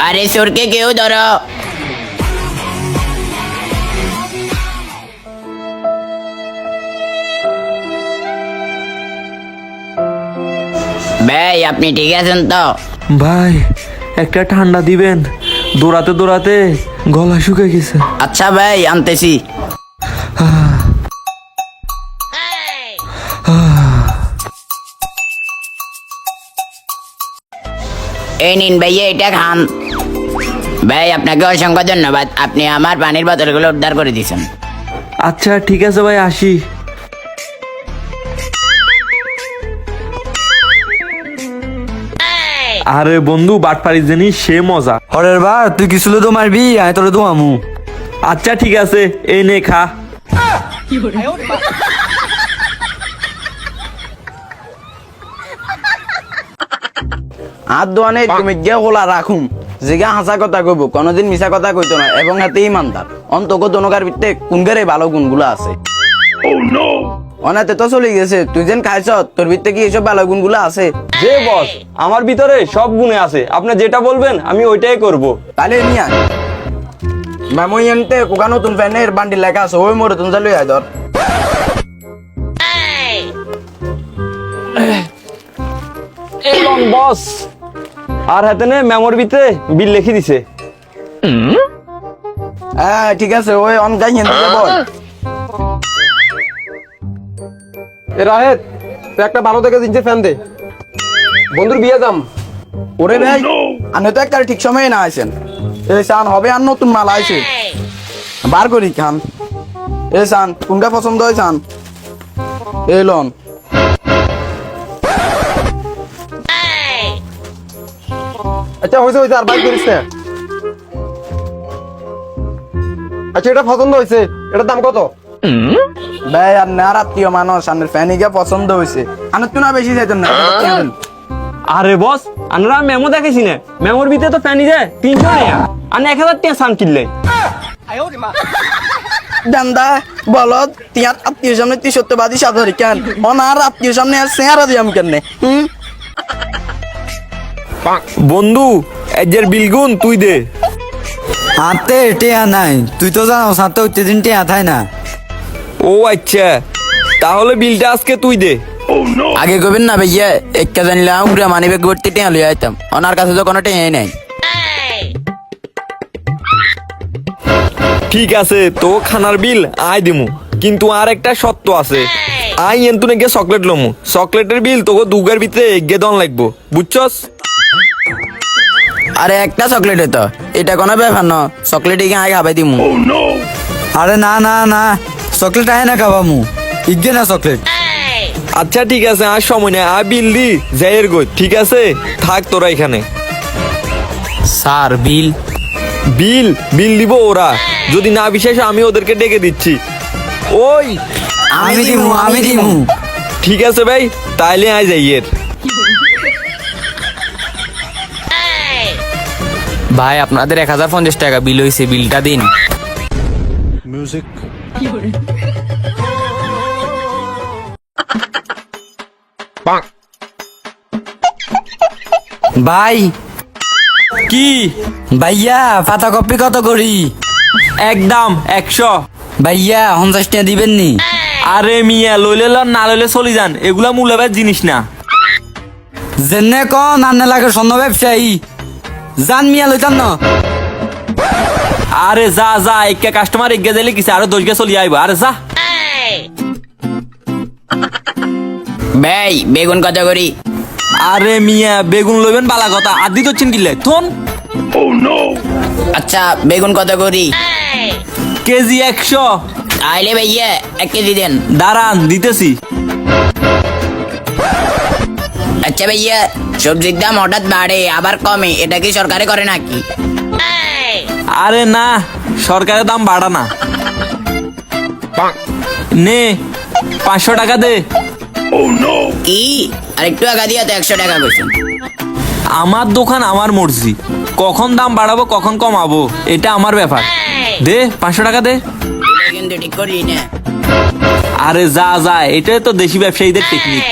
আরে চোরকে কেউ ধরো। ভাই আপনি ঠিক আছেন তো? ভাই একটা ঠান্ডা দিবেন, দৌড়াতে দৌড়াতে গলা শুকে গেছে। আচ্ছা ভাই আনতেছি। এই নিন ভাইয়া এটা খান। ভাই আপনাকে অসংখ্য ধন্যবাদ, আপনি আমার পানির বোতলগুলো উদ্ধার করে দিয়েছেন। আচ্ছা ঠিক আছে ভাই, আসি। আরে বন্ধু, বাটপাড়ি জিনিস সে মজা। হরের বার তুই কিছু তো মারবি, আমি তোরে তো আমু। আচ্ছা ঠিক আছে, এই নে খা। হাত দোয়ানে তুমি গিয়ে খোলা রাখুম, জিগা হাসা কথা কইব, কোনোদিন মিছা কথা কইতো না এবং হাতে ইমানদার। অন্তক দনকার ভিত্তে কোনগারে ভালো গুণগুলো আছে। অনাতে তো চলে গেছে, তুই যেন খাইছ তোর ভিত্তে কি এইসব ভালো গুণগুলো আছে? যে বস, আমার ভিতরে সব গুণে আছে, আপনি যেটা বলবেন আমি ওইটাই করব। তাহলে নিয়া মামুই এনতে কোকা নতুন ফ্যানের বান্ডিল লেখা আছে, ওই মোড়ে তুমি লই আয় ধর। বস আর হাতে নে মেমোর ভিতরে বিল লিখে দিছে। হ্যাঁ ঠিক আছে, ওই অনগাই হেন বল। এ রাহেত, তুই একটা ভালো থেকে জিনিসের ফ্যান দে, বন্ধুর বিয়ে যাম। ওরে ভাই আপনি তো একটা ঠিক সময়ে না আইছেন। এই সান হবে আর নতুন মাল আইছে, বার করি খান। এই সান কোনটা পছন্দ হয় সান? এই লন। আচ্ছা হয়েছে হয়েছে, আর বাইক করিস না। আচ্ছা এটা পছন্দ হয়েছে, এটার দাম কত? ভাই আর না আত্মীয় মানুষ আনের ফ্যানিকে পছন্দ হয়েছে, আনের তো না বেশি চাইতেন না। আরে বস, আমরা মেমো দেখেছি না, মেমোর ভিতরে তো ফ্যান যায় 300 টাকা আর 1000 টাকা সান কিনলে। দান্দা বলত তিয়ার আত্মীয় সামনে তুই সত্যবাদী সাধারি কেন? অনার আত্মীয় সামনে আর চেহারা দিয়াম কেন? বন্ধু এজের বিলগুন তুই দে। হাতে টেয়া নাই, তুই তো জানো হাতে উঠতে দিন টেয়া থাই না। ও আচ্ছা, তাহলে বিলটা আজকে তুই দে। আগে কবেন না ভাইয়া, একটা জানলাম পুরো মানি ব্যাগ ভর্তি টেয়া লইয়া আইতাম, ওনার কাছে তো কোনো টেয়াই নাই। ঠিক আছে, তো খানার বিল আয় দিমু, কিন্তু আর একটা শর্ত আছে। আই এন্তুনে গিয়ে চকলেট লমু, চকলেটের বিল তোকে দুগের ভিতরে এগিয়ে দন লাগবো, বুঝছস? আরে একটা চকলেটে তো এটা কোনো ব্যাপার না, চকলেটে গিয়ে আগে খাবাই দিমু। আরে না না না, চকলেট আয় না খাবামু, ইগে না চকলেট। আচ্ছা ঠিক আছে, আর সময় নেই, আর বিল দি যাইয়ের গো। ঠিক আছে, থাক তোরা এখানে। স্যার বিল? বিল বিল দিব ওরা, যদি না বিশেষ আমি ওদেরকে ডেকে দিচ্ছি। ওই আমি দিমু আমি দিমু। ঠিক আছে ভাই, তাইলে আয় যাইয়ের। ভাই আপনাদের 1050 টাকা বিল হয়েছে, বিলটা দিন। ভাই কি ভাইয়া পাতা কপি কত করি? একদম 100। ভাইয়া 50 টাকা দিবেন নি? আরে মিয়া, লইলে লন, না লইলে চলি যান, এগুলা মূল্যবান জিনিস না। জেনে কন আন্না লাগে স্বর্ণ ব্যবসায়ী, জান মিয়া লইতাম না। আরে যা যা, একটা কাস্টমার এগিয়ে দিলে কিছু আরো 10 গে চলি আইব। আরে যা। ভাই বেগুন কত করি? আরে মিয়া, বেগুন লইবেন বালা কথা, আদি তো কিনলে থন। আচ্ছা বেগুন কত করি? কেজি 100। তাইলে ভাইয়া 1 কেজি দেন। দাঁড়ান দিতেছি। আচ্ছা ভাইয়া, সবজির দাম হঠাৎ বাড়ে আবার কমে, এটা কি সরকারে করে নাকি? আরে না, সরকারের দাম বাড়া না। নে 500 টাকা দে। কি আর একটু আগা দিয়া তো 100 টাকা কইছেন। আমার দোকান, আমার মর্জি, কখন দাম বাড়াবো কখন কমাবো এটা আমার ব্যাপার। দে 500 টাকা দে। এটা কিন্তু ঠিক করি না। আরে যা যা, এটাই তো দেশি ব্যবসায়ীদের টেকনিক।